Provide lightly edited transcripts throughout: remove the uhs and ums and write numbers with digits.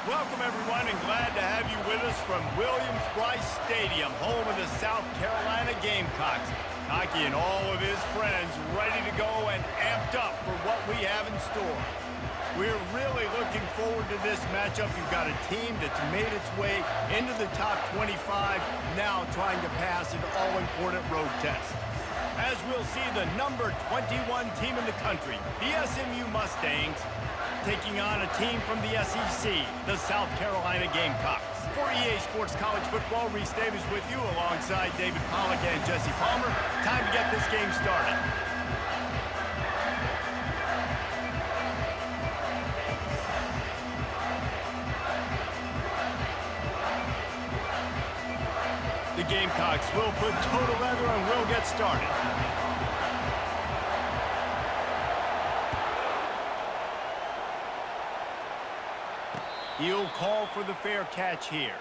Welcome, everyone, and glad to have you with us from Williams-Brice Stadium, home of the South Carolina Gamecocks. Hockey and all of his friends ready to go and amped up for what we have in store. We're really looking forward to this matchup. You've got a team that's made its way into the top 25, now trying to pass an all-important road test. As we'll see the number 21 team in the country, the SMU Mustangs, taking on a team from the SEC, the South Carolina Gamecocks. For EA Sports College Football, Reese Davis with you alongside David Pollack and Jesse Palmer. Time to get this game started. The Gamecocks will put total leather and will get started. He'll call for the fair catch here.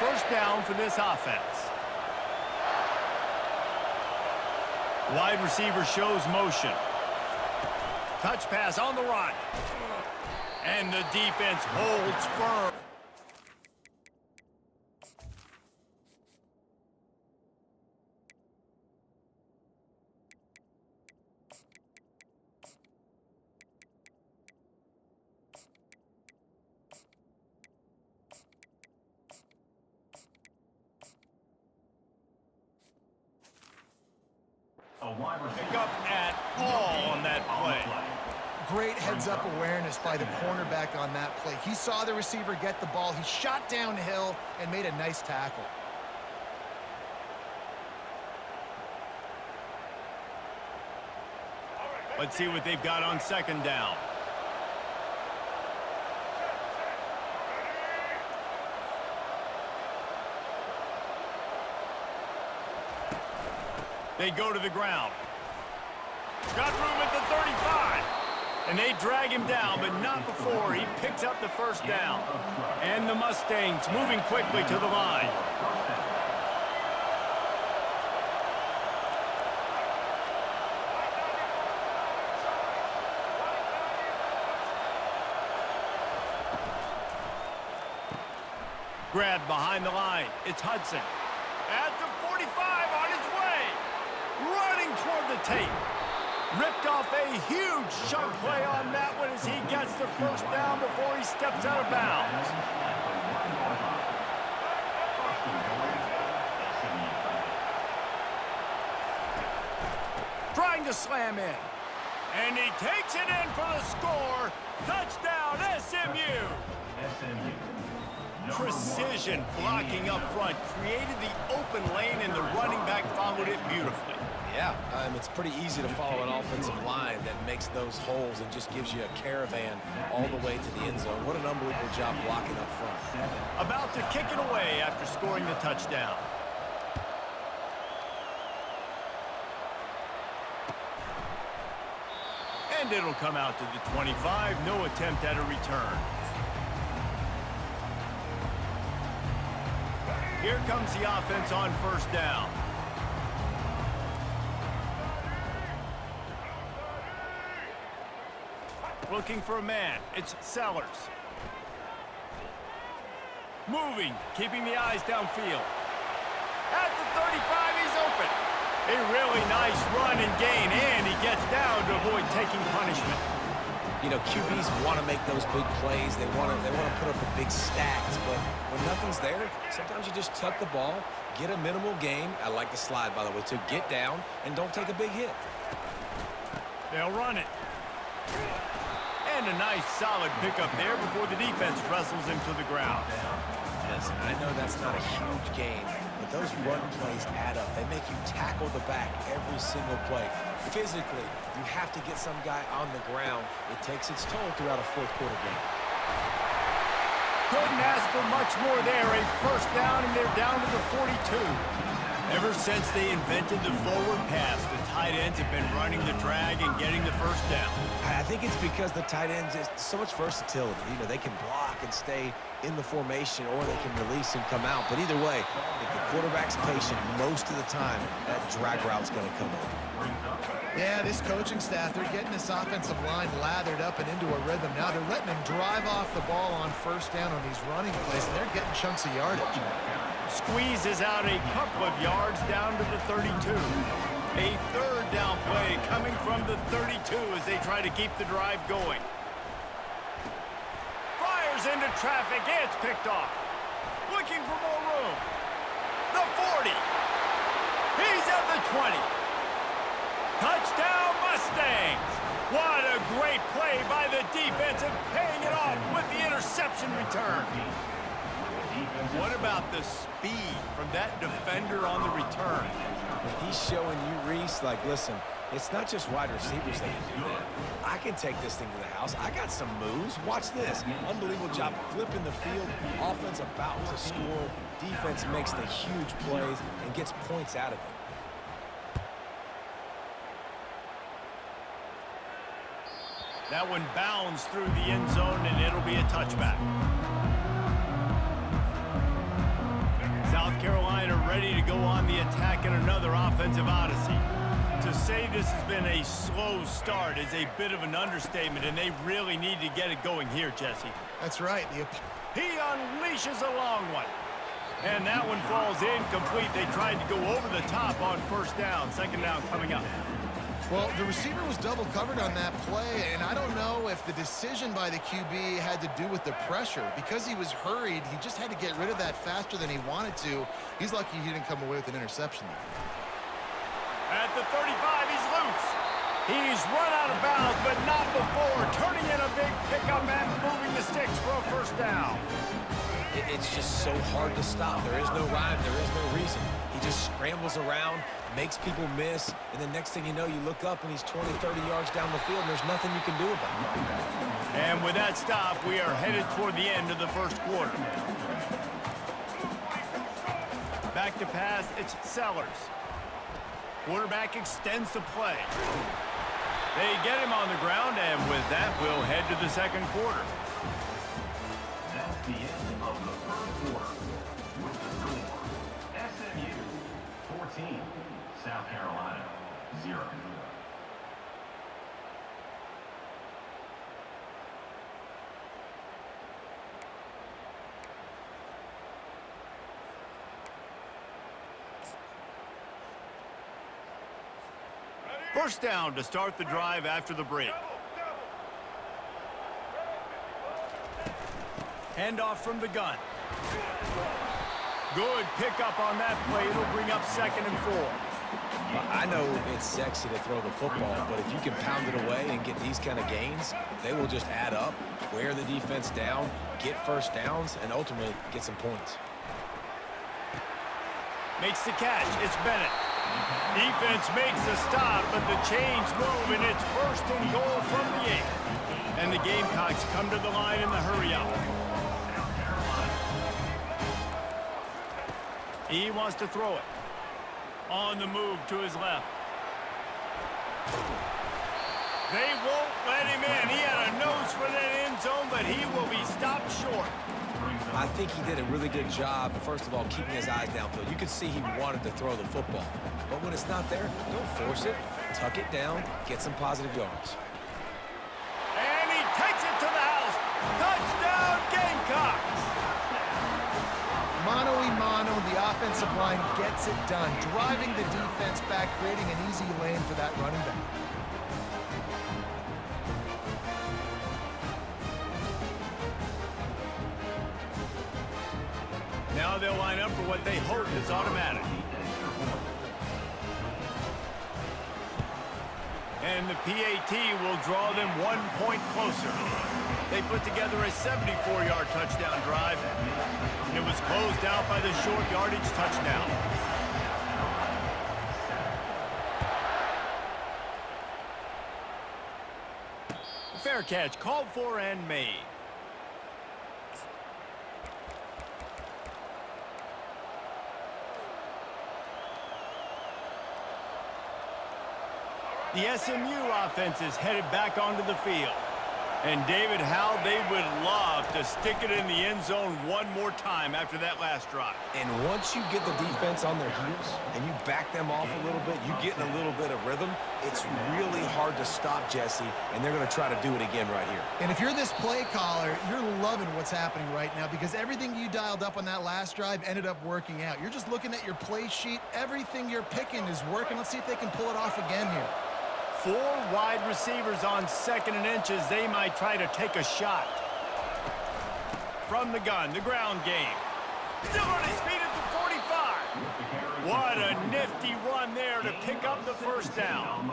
First down for this offense. Wide receiver shows motion. Touch pass on the run. And the defense holds firm. Pick up at all on that play. Great heads-up awareness by the cornerback on that play. He saw the receiver get the ball. He shot downhill and made a nice tackle. Let's see what they've got on second down. They go to the ground. Got room at the 35. And they drag him down, but not before he picks up the first down. And the Mustangs moving quickly to the line. Grabbed behind the line. It's Hudson. At the 45 on his way. Running toward the tape. Ripped off a huge chunk play on that one as he gets the first down before he steps out of bounds. Trying to slam in. And he takes it in for the score. Touchdown, SMU. Precision blocking up front created the open lane, and the running back followed it beautifully. Yeah, it's pretty easy to follow an offensive line that makes those holes and just gives you a caravan all the way to the end zone. What an unbelievable job blocking up front. About to kick it away after scoring the touchdown. And it'll come out to the 25. No attempt at a return. Here comes the offense on first down. Looking for a man. It's Sellers. Moving, keeping the eyes downfield. At the 35, he's open. A really nice run and gain, and he gets down to avoid taking punishment. You know, QBs want to make those big plays. They want to put up the big stats, but when nothing's there, sometimes you just tuck the ball, get a minimal gain. I like the slide, by the way, to get down and don't take a big hit. They'll run it. And a nice solid pickup there before the defense wrestles him to the ground. Yes, I know that's not a huge gain, but those run plays add up. They make you tackle the back every single play. Physically, you have to get some guy on the ground. It takes its toll throughout a fourth quarter game. Couldn't ask for much more there. A first down, and they're down to the 42. Ever since they invented the forward pass, the tight ends have been running the drag and getting the first down. I think it's because the tight ends is so much versatility. You know, they can block and stay in the formation, or they can release and come out. But either way, if the quarterback's patient, most of the time, that drag route's going to come over. Yeah, this coaching staff, they're getting this offensive line lathered up and into a rhythm. Now they're letting them drive off the ball on first down on these running plays, and they're getting chunks of yardage. Squeezes out a couple of yards down to the 32. A third down play coming from the 32 as they try to keep the drive going. Fires into traffic. It's picked off. Looking for more room. The 40. He's at the 20. Touchdown Mustangs. What a great play by the defense and paying it off with the interception return. What about the speed from that defender on the return? He's showing you, Reese, like, listen, it's not just wide receivers that can do that. I can take this thing to the house. I got some moves. Watch this. Unbelievable job flipping the field. Offense about to score. Defense makes the huge plays and gets points out of it. That one bounds through the end zone, and it'll be a touchback. South Carolina ready to go on the attack in another offensive odyssey. To say this has been a slow start is a bit of an understatement, and they really need to get it going here, Jesse. That's right. He unleashes a long one. And that one falls incomplete. They tried to go over the top on first down. Second down coming up. Well, the receiver was double covered on that play, and I don't know if the decision by the QB had to do with the pressure. Because he was hurried, he just had to get rid of that faster than he wanted to. He's lucky he didn't come away with an interception there. At the 35, he's loose. He's run out of bounds, but not before turning in a big pickup and moving the sticks for a first down. It's just so hard to stop. There is no rhyme. There is no reason. He just scrambles around, makes people miss, and the next thing you know, you look up and he's 20, 30 yards down the field, and there's nothing you can do about it. And with that stop, we are headed toward the end of the first quarter. Back to pass, it's Sellers. Quarterback extends the play. They get him on the ground, and with that, we'll head to the second quarter. That's the end of the first quarter. With the score, SMU 14, South Carolina 0. First down to start the drive after the break. Handoff from the gun. Good pickup on that play. It'll bring up 2nd and 4. Well, I know it's sexy to throw the football, but if you can pound it away and get these kind of gains, they will just add up, wear the defense down, get first downs, and ultimately get some points. Makes the catch. It's Bennett. Defense makes the stop, but the chains move, and it's 1st and goal from the 8. And the Gamecocks come to the line in the hurry-up. He wants to throw it. On the move to his left. They won't let him in. He had a nose for that end zone, but he will be stopped short. I think he did a really good job, first of all, keeping his eyes downfield. You could see he wanted to throw the football. But when it's not there, don't force it. Tuck it down, get some positive yards. And he takes it to the house. Touchdown, Gamecocks! Mano a mano, the offensive line gets it done, driving the defense back, creating an easy lane for that running back. Now they'll line up for what they hope is automatic. And the PAT will draw them 1 point closer. They put together a 74-yard touchdown drive, and it was closed out by the short yardage touchdown. Fair catch called for and made. The SMU offense is headed back onto the field. And David, how they would love to stick it in the end zone one more time after that last drive. And once you get the defense on their heels and you back them off a little bit, you get in a little bit of rhythm, it's really hard to stop, Jesse, and they're going to try to do it again right here. And if you're this play caller, you're loving what's happening right now because everything you dialed up on that last drive ended up working out. You're just looking at your play sheet. Everything you're picking is working. Let's see if they can pull it off again here. 4 wide receivers on 2nd and inches. They might try to take a shot. From the gun, the ground game. Still on his feet at the 45. What a nifty run there to pick up the first down.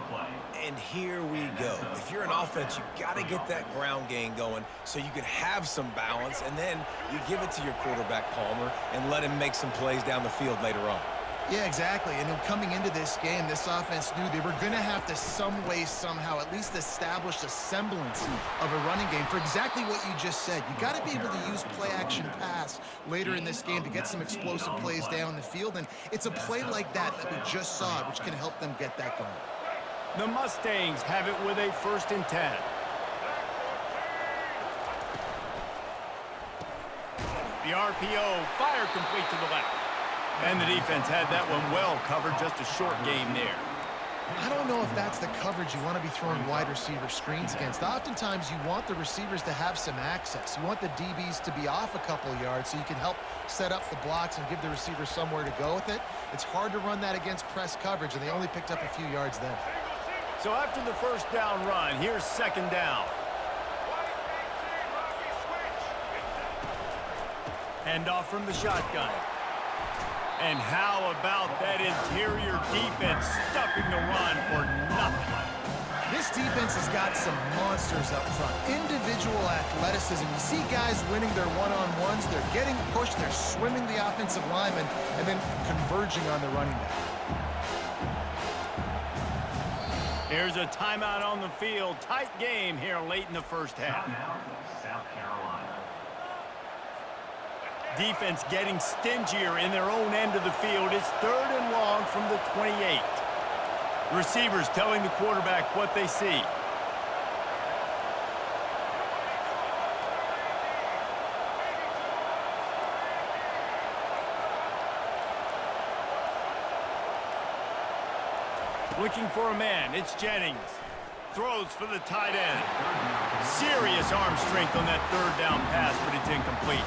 And here we go. If you're an offense, you got to get that ground game going so you can have some balance, and then you give it to your quarterback, Palmer, and let him make some plays down the field later on. Yeah, exactly. And then coming into this game, this offense knew they were going to have to some way, somehow, at least establish a semblance of a running game for exactly what you just said. You got to be able to use play-action pass later in this game to get some explosive plays down the field. And it's a play like that we just saw, which can help them get that going. The Mustangs have it with a 1st and 10. The RPO, fire complete to the left. And the defense had that one well covered, just a short game there. I don't know if that's the coverage you want to be throwing wide receiver screens against. Oftentimes, you want the receivers to have some access. You want the DBs to be off a couple of yards so you can help set up the blocks and give the receiver somewhere to go with it. It's hard to run that against press coverage, and they only picked up a few yards there. So after the first down run, here's 2nd down. Hand off from the shotgun. And how about that interior defense stuffing the run for nothing? This defense has got some monsters up front. Individual athleticism. You see guys winning their one-on-ones. They're getting pushed. They're swimming the offensive lineman and then converging on the running back. Here's a timeout on the field. Tight game here late in the first half. South Carolina. Defense getting stingier in their own end of the field. It's 3rd and long from the 28. Receivers telling the quarterback what they see. Looking for a man. It's Jennings. Throws for the tight end. Serious arm strength on that 3rd down pass, but it's incomplete.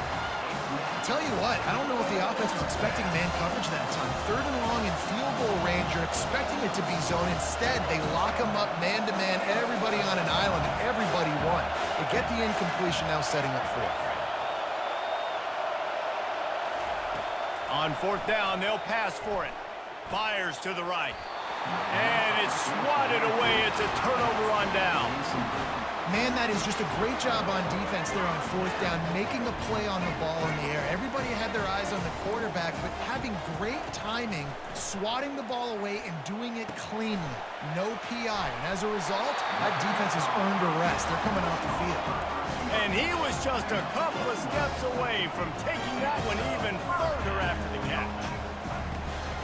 Tell you what, I don't know if the offense was expecting man coverage that time. 3rd and long in field goal range, you're expecting it to be zone. Instead, they lock them up man-to-man, everybody on an island, and everybody won. They get the incompletion now setting up 4th. On 4th down, they'll pass for it. Fires to the right. And it's swatted away. It's a turnover on downs. Man, that is just a great job on defense there on 4th down, making a play on the ball in the air. Everybody had their eyes on the quarterback, but having great timing, swatting the ball away, and doing it cleanly. No PI. And as a result, that defense has earned a rest. They're coming off the field. And he was just a couple of steps away from taking that one even further after the catch.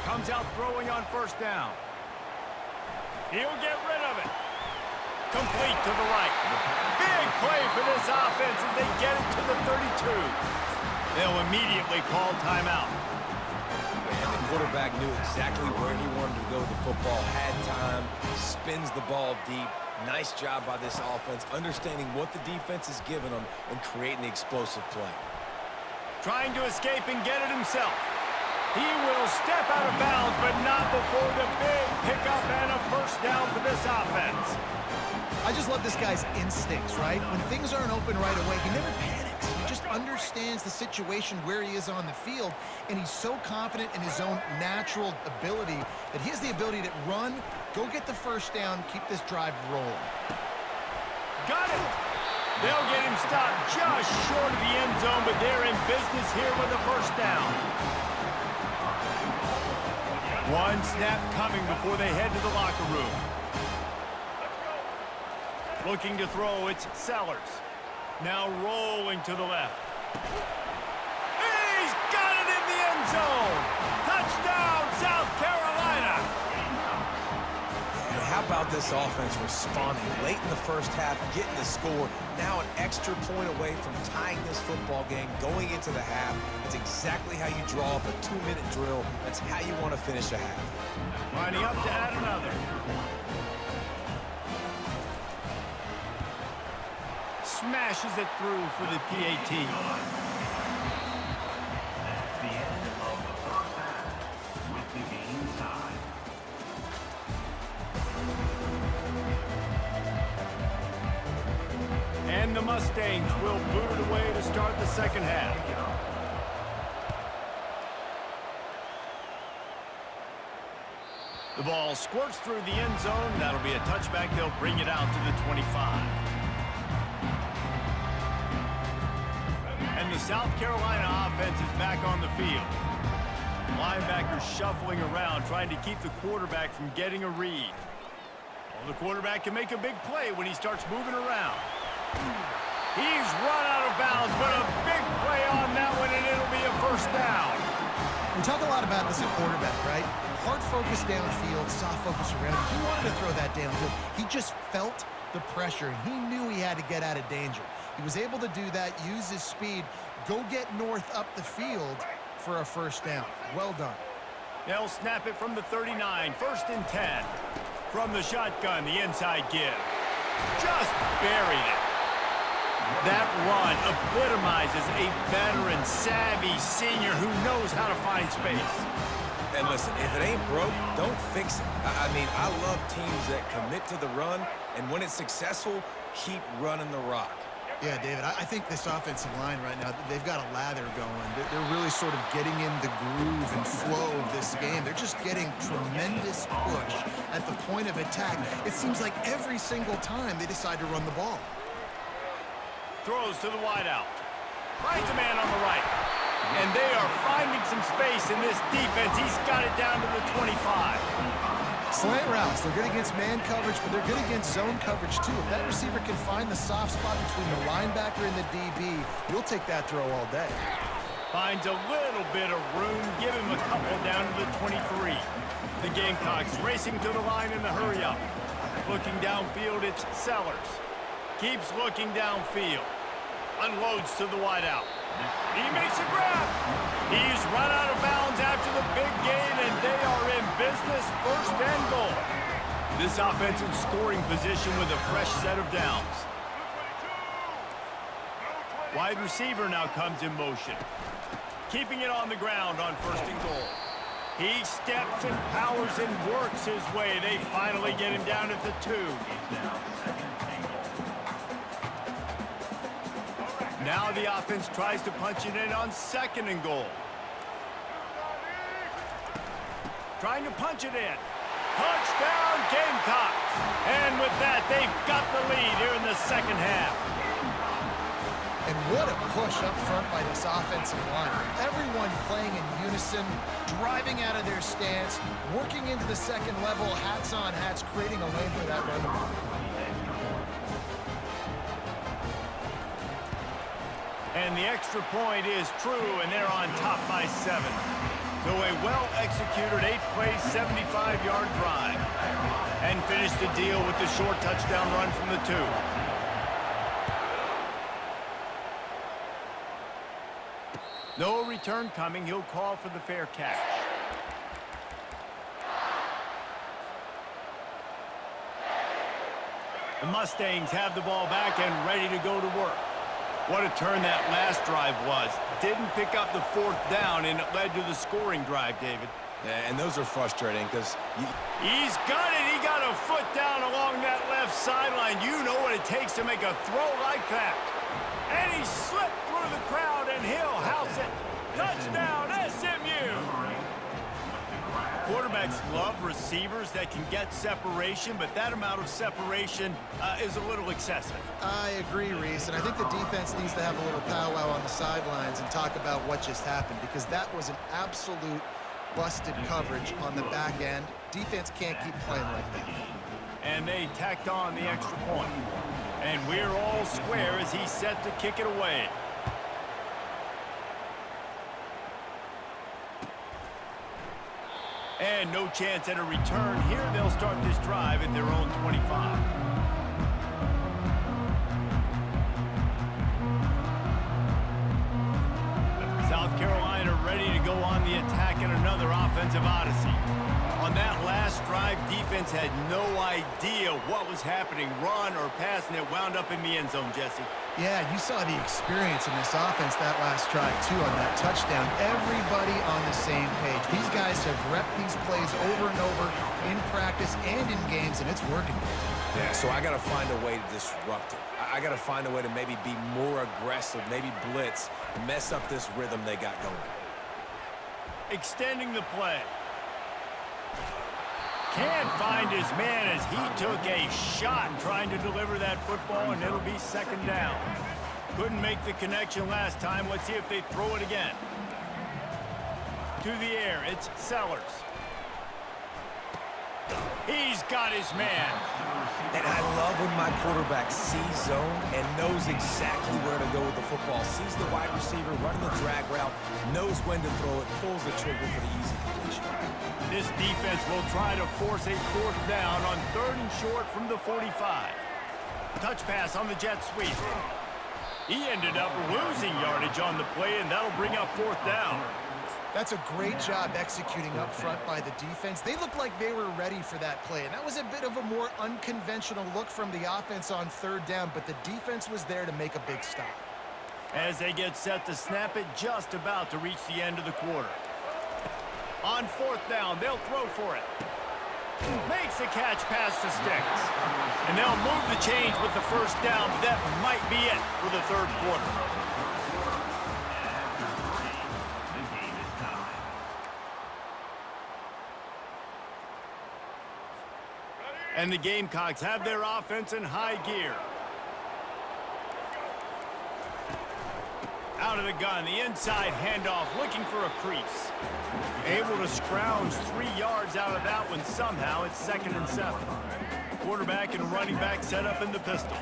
Comes out throwing on 1st down. He'll get rid of it. Complete to the right. Big play for this offense as they get it to the 32. They'll immediately call timeout. And the quarterback knew exactly where he wanted to go with the football, had time, spins the ball deep. Nice job by this offense, understanding what the defense is giving them and creating the explosive play. Trying to escape and get it himself. He will step out of bounds, but not before the big pickup and a 1st down for this offense. I just love this guy's instincts, right? When things aren't open right away, he never panics. He just understands the situation where he is on the field, and he's so confident in his own natural ability that he has the ability to run, go get the 1st down, keep this drive rolling. Got it! They'll get him stopped just short of the end zone, but they're in business here with a 1st down. One snap coming before they head to the locker room. Looking to throw, it's Sellers. Now rolling to the left. He's got it in the end zone! Touchdown, South Carolina! And how How about this offense responding late in the first half, getting the score, now an extra point away from tying this football game, going into the half. It's exactly how you draw up a 2-minute drill. That's how you want to finish a half. Lining up to add another. Smashes it through for the PAT. That's the end of the first half with the game tied. And the Mustangs will boot it away to start the second half. The ball squirts through the end zone. That'll be a touchback. They'll bring it out to the 25. And the South Carolina offense is back on the field. Linebackers shuffling around, trying to keep the quarterback from getting a read. Well, the quarterback can make a big play when he starts moving around. He's run out of bounds, but a big play on that one, and it'll be a first down. We talk a lot about this at quarterback, right? Hard focus downfield, soft focus around. He wanted to throw that downfield. He just felt the pressure, and he knew he had to get out of danger. He was able to do that, use his speed, go get north up the field for a first down. Well done. They'll snap it from the 39, 1st and 10. From the shotgun, the inside give. Just buried it. That run epitomizes a veteran, savvy senior who knows how to find space. And listen, if it ain't broke, don't fix it. I mean, I love teams that commit to the run, and when it's successful, keep running the rock. Yeah, David, I think this offensive line right now, they've got a lather going. They're really sort of getting in the groove and flow of this game. They're just getting tremendous push at the point of attack. It seems like every single time they decide to run the ball. Throws to the wideout. Finds a man on the right. And they are finding some space in this defense. He's got it down to the 25. Slant routes, they're good against man coverage, but they're good against zone coverage too. If that receiver can find the soft spot between the linebacker and the DB, we'll take that throw all day. Finds a little bit of room. Give him a couple down to the 23. The Gamecocks racing to the line in the hurry up. Looking downfield, it's Sellers. Keeps looking downfield. Unloads to the wideout. He makes a grab. He's run out of bounds after the big gain, and they are in business, 1st and goal. This offense in scoring position with a fresh set of downs. Wide receiver now comes in motion. Keeping it on the ground on 1st and goal. He steps and powers and works his way. They finally get him down at the 2. Now the offense tries to punch it in on 2nd and goal. Trying to punch it in. Touchdown, Gamecocks. And with that, they've got the lead here in the second half. And what a push up front by this offensive line. Everyone playing in unison, driving out of their stance, working into the second level, hats on hats, creating a lane for that run. And the extra point is true, and they're on top by 7. So a well-executed 8-play, 75-yard drive. And finished the deal with the short touchdown run from the 2. No return coming. He'll call for the fair catch. The Mustangs have the ball back and ready to go to work. What a turn that last drive was. Didn't pick up the 4th down, and it led to the scoring drive, David. Yeah, and those are frustrating because He's got it. He got a foot down along that left sideline. You know what it takes to make a throw like that. And he slipped through the crowd, and he'll house it. Touchdown, SMU! Quarterbacks love receivers that can get separation, but that amount of separation is a little excessive. I agree, Reese, and I think the defense needs to have a little powwow on the sidelines and talk about what just happened, because that was an absolute busted coverage on the back end. Defense can't keep playing like that. And they tacked on the extra point. And we're all square as he's set to kick it away. And no chance at a return here. They'll start this drive at their own 25. South Carolina ready to go on the attack in another offensive odyssey. On that last drive, defense had no idea what was happening, run or pass, and it wound up in the end zone, Jesse. Yeah, you saw the experience in this offense that last drive, too, on that touchdown. Everybody on the same page. These guys have repped these plays over and over in practice and in games, and it's working. Yeah, so I got to find a way to disrupt it. I got to find a way to maybe be more aggressive, maybe blitz, mess up this rhythm they got going. Extending the play. Can't find his man as he took a shot trying to deliver that football, and it'll be second down. Couldn't make the connection last time. Let's see if they throw it again. To the air, it's Sellers. He's got his man. And I love when my quarterback sees zone and knows exactly where to go with the football. Sees the wide receiver running the drag route, knows when to throw it, pulls the trigger for the easy completion. This defense will try to force a fourth down on 3rd and short from the 45. Touch pass on the jet sweep. He ended up losing yardage on the play, and that'll bring up 4th down. That's a great job executing up front by the defense. They looked like they were ready for that play, and that was a bit of a more unconventional look from the offense on 3rd down, but the defense was there to make a big stop. As they get set to snap it, just about to reach the end of the quarter. On 4th down, they'll throw for it. Makes the catch past the sticks. And they'll move the chains with the 1st down, but that might be it for the 3rd quarter. And the Gamecocks have their offense in high gear. Out of the gun, the inside handoff, looking for a crease. Able to scrounge 3 yards out of that one somehow. It's 2nd and 7. Quarterback and running back set up in the pistol.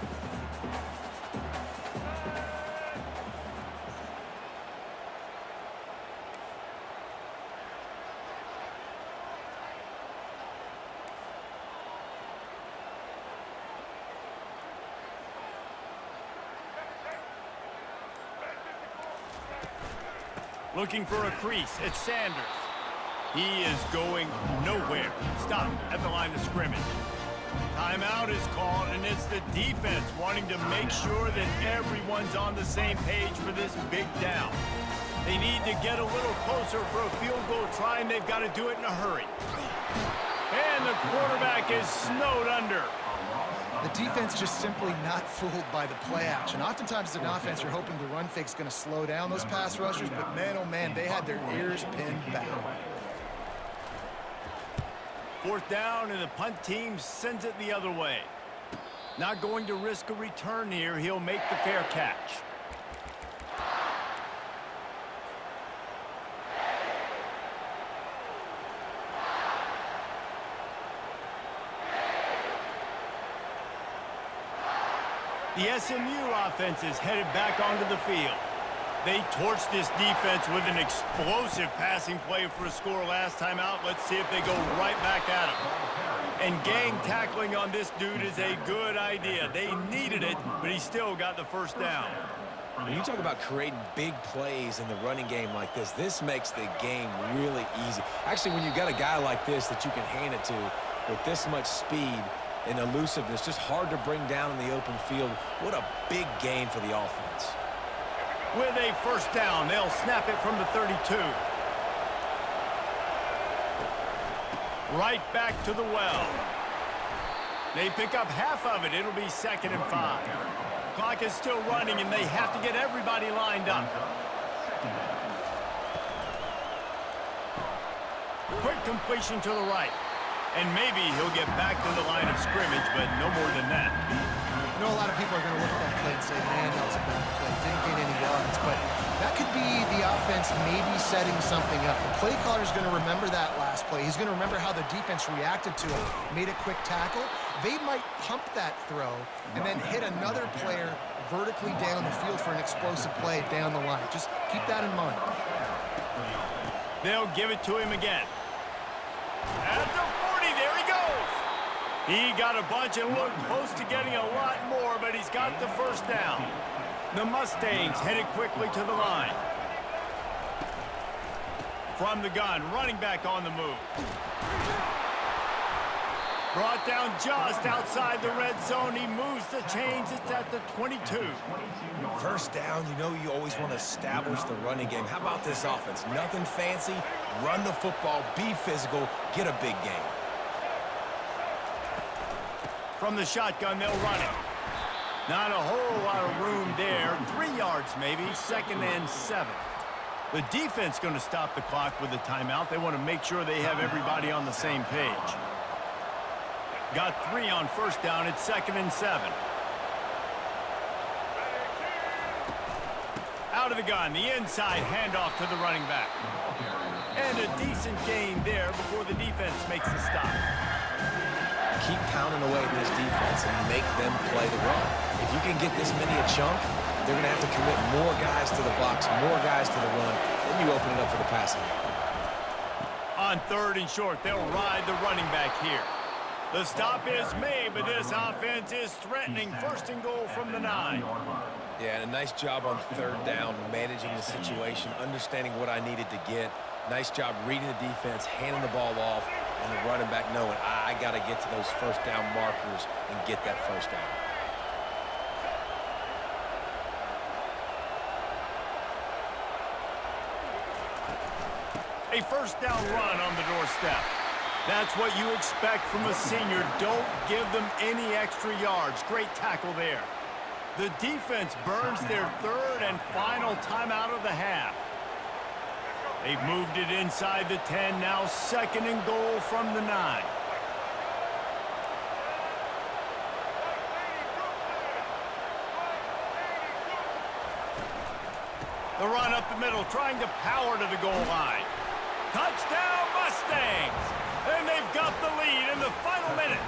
Looking for a crease. It's Sanders. He is going nowhere. Stopped at the line of scrimmage. Timeout is called, and it's the defense wanting to make sure that everyone's on the same page for this big down. They need to get a little closer for a field goal try, and they've got to do it in a hurry. And the quarterback is snowed under. The defense just simply not fooled by the play action. Oftentimes as an offense, you're hoping the run fake's going to slow down those pass rushers, but man, oh man, they had their ears pinned back. 4th down, and the punt team sends it the other way. Not going to risk a return here. He'll make the fair catch. The SMU offense is headed back onto the field. They torched this defense with an explosive passing play for a score last time out. Let's see if they go right back at him. And gang tackling on this dude is a good idea. They needed it, but he still got the 1st down. When you talk about creating big plays in the running game like this makes the game really easy. Actually, when you got a guy like this that you can hand it to with this much speed and elusiveness, just hard to bring down in the open field. What a big gain for the offense. With a 1st down, they'll snap it from the 32. Right back to the well. They pick up half of it. It'll be 2nd and 5. Clock is still running, and they have to get everybody lined up. Quick completion to the right. And maybe he'll get back to the line of scrimmage, but no more than that. You know, a lot of people are going to look at that play and say, man, that was a bad play. Didn't get any yards. But that could be the offense maybe setting something up. The play caller is going to remember that last play. He's going to remember how the defense reacted to it, made a quick tackle. They might pump that throw and then hit another player vertically down the field for an explosive play down the line. Just keep that in mind. They'll give it to him again. At the 40, there he goes. He got a bunch and looked close to getting a lot more, but he's got the first down. The Mustangs headed quickly to the line. From the gun, running back on the move. Brought down just outside the red zone. He moves the chains. It's at the 22. First down, you know you always want to establish the running game. How about this offense? Nothing fancy. Run the football, be physical, get a big gain. From the shotgun, they'll run it. Not a whole lot of room there. 3 yards maybe, 2nd and 7. The defense going to stop the clock with a timeout. They want to make sure they have everybody on the same page. Got 3 on first down. It's 2nd and 7. Out of the gun, the inside handoff to the running back. And a decent gain there before the defense makes the stop. Keep pounding away at this defense and make them play the run. If you can get this many a chunk, they're going to have to commit more guys to the box, more guys to the run. Then you open it up for the passing game. On 3rd and short, they'll ride the running back here. The stop is made, but this offense is threatening. 1st and goal from the 9. Yeah, and a nice job on 3rd down, managing the situation, understanding what I needed to get. Nice job reading the defense, handing the ball off, and the running back knowing I got to get to those first down markers and get that first down. A first down run on the doorstep. That's what you expect from a senior. Don't give them any extra yards. Great tackle there. The defense burns their 3rd and final timeout of the half. They've moved it inside the 10. Now 2nd and goal from the 9. The run up the middle, trying to power to the goal line. Touchdown Mustangs! And they've got the lead in the final minute.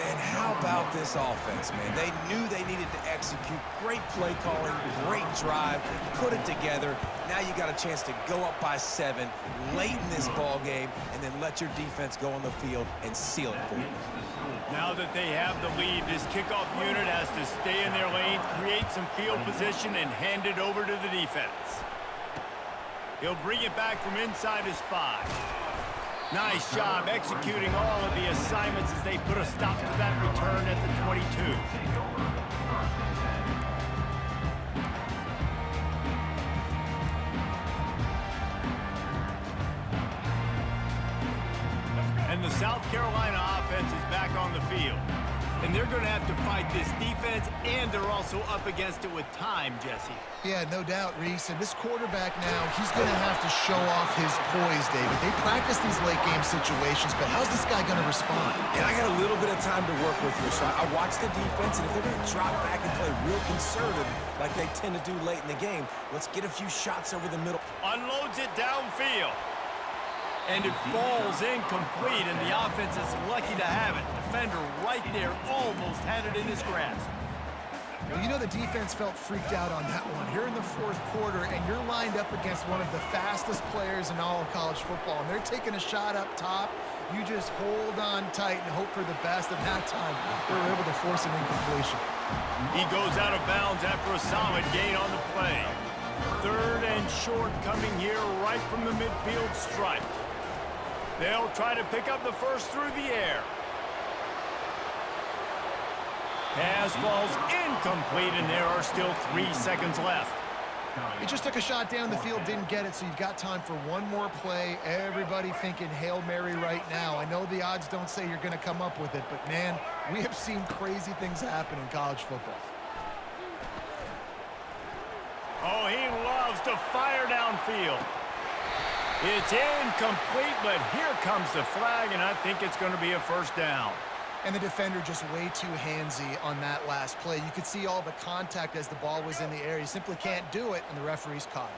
And how about this offense, man? They knew they needed to execute. Great play calling, great drive, put it together. Now you got a chance to go up by 7 late in this ball game and then let your defense go on the field and seal it for you. Now that they have the lead, this kickoff unit has to stay in their lane, create some field position, and hand it over to the defense. He'll bring it back from inside his 5. Nice job executing all of the assignments as they put a stop to that return at the 22. And the South Carolina offense is back on the field. And they're going to have to fight this defense, and they're also up against it with time, Jesse. Yeah, no doubt, Reese. And this quarterback now, he's going to have to show off his poise, David. They practice these late-game situations, but how's this guy going to respond? And I got a little bit of time to work with here, so I watch the defense, and if they're going to drop back and play real conservative like they tend to do late in the game, let's get a few shots over the middle. Unloads it downfield. And it falls incomplete, and the offense is lucky to have it. Defender right there almost had it in his grasp. Well, you know the defense felt freaked out on that one. Here in the 4th quarter, and you're lined up against one of the fastest players in all of college football, and they're taking a shot up top. You just hold on tight and hope for the best. And that time, they were able to force an incompletion. He goes out of bounds after a solid gain on the play. 3rd and short coming here right from the midfield stripe. They'll try to pick up the first through the air. Pass falls incomplete, and there are still 3 seconds left. He just took a shot down the field, didn't get it, so you've got time for one more play. Everybody thinking Hail Mary right now. I know the odds don't say you're going to come up with it, but, man, we have seen crazy things happen in college football. Oh, he loves to fire downfield. It's incomplete, but here comes the flag, and I think it's going to be a first down. And the defender just way too handsy on that last play. You could see all the contact as the ball was in the air. He simply can't do it, and the referee's caught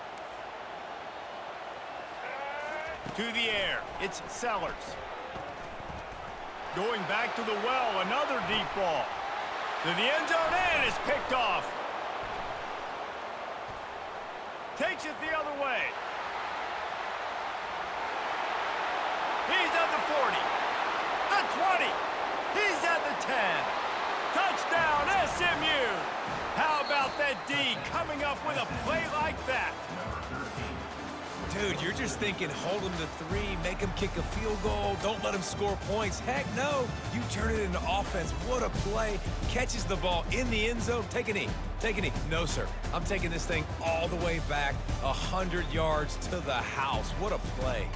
it. To the air, it's Sellers. Going back to the well, another deep ball. To the end zone, and it's picked off. Takes it the other way. He's at the 40. The 20. He's at the 10. Touchdown, SMU. How about that D coming up with a play like that? Dude, you're just thinking, hold him to 3, make him kick a field goal, don't let him score points. Heck no, you turn it into offense. What a play. Catches the ball in the end zone. Take a knee. Take a knee. No, sir. I'm taking this thing all the way back 100 yards to the house. What a play.